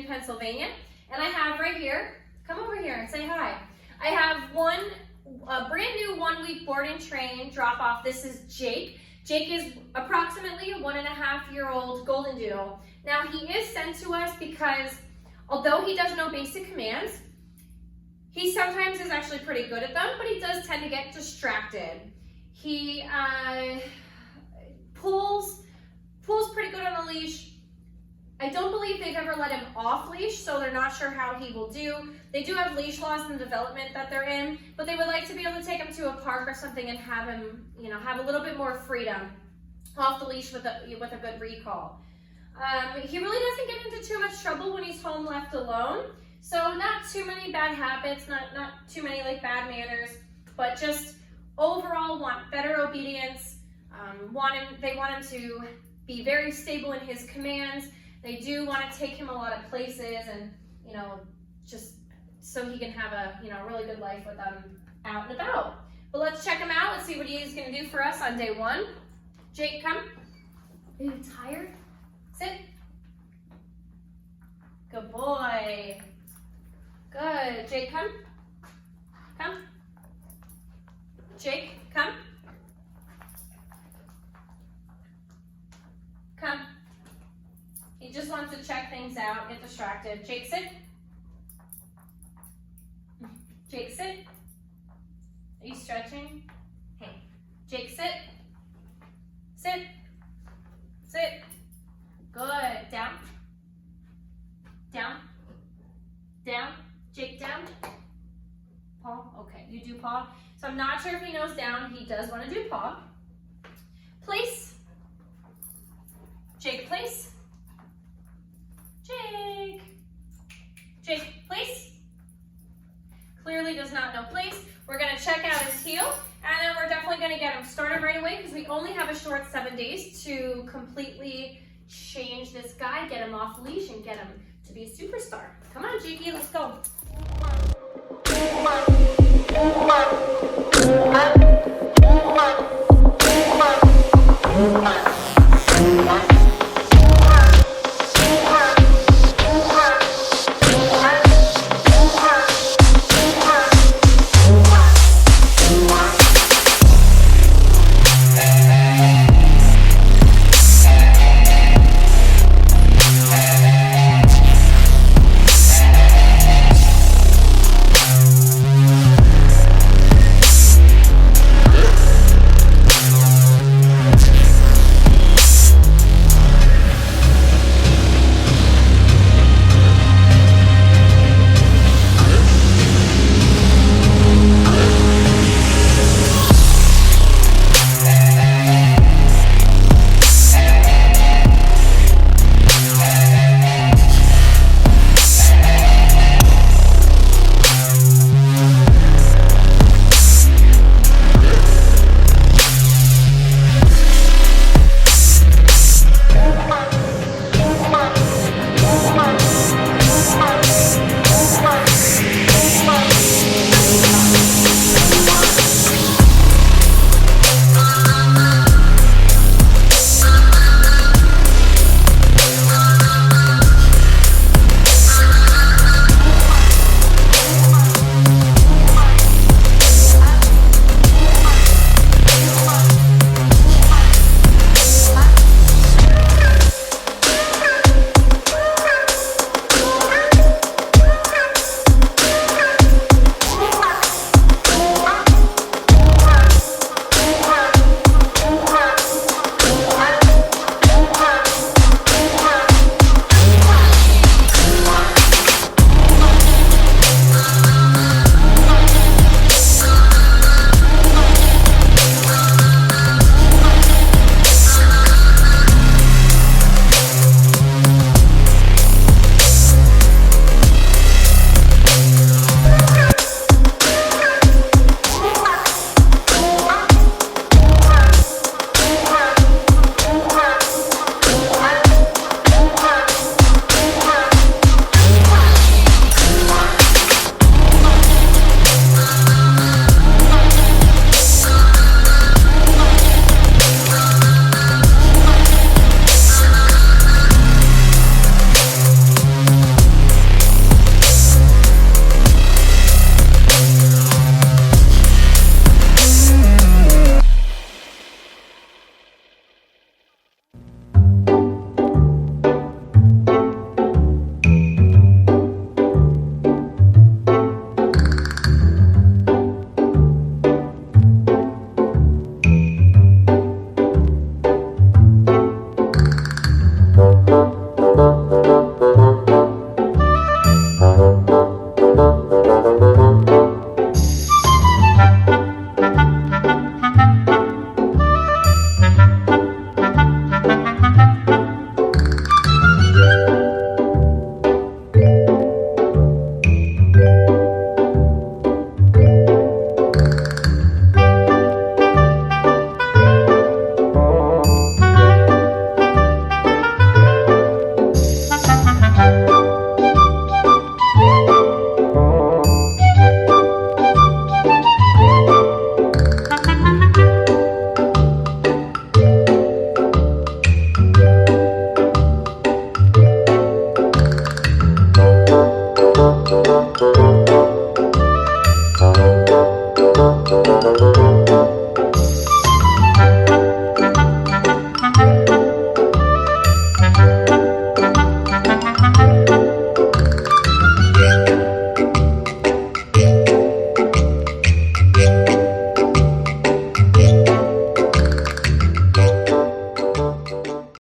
in Pennsylvania. And I have right here, come over here and say hi. I have a brand new 1 week board and train drop off. This is Jake. Jake is approximately a 1.5-year-old Goldendoodle. Now he is sent to us because although he does know basic commands, he sometimes is actually pretty good at them, but he does tend to get distracted. He pulls pretty good on the leash. I don't believe they've ever let him off leash, so they're not sure how he will do. They do have leash laws in the development that they're in, but they would like to be able to take him to a park or something and have him, have a little bit more freedom off the leash with a good recall. He really doesn't get into too much trouble when he's home left alone. So not too many bad habits, not too many like bad manners, but just overall want better obedience. They want him to be very stable in his commands. They do want to take him a lot of places and, just so he can have a, really good life with them out and about. But let's check him out. Let's see what he's going to do for us on day 1. Jake, come. Are you tired? Sit. Good boy. Good. Jake, come. Come. Jake, come. Come. He just wants to check things out, get distracted. Jake, sit. Jake, sit. Are you stretching? Hey. Jake, sit. Sit. Sit. Good. Down. Down. Down. Jake, down. Paw. Okay, you do paw. So I'm not sure if he knows down. He does want to do paw. Place. Jake, place. Jake. Jake, place. Clearly does not know place. We're going to check out his heel, and then we're definitely going to get him started right away because we only have a short 7 days to completely change this guy, get him off leash, and get him to be a superstar. Come on, Jakey, let's go.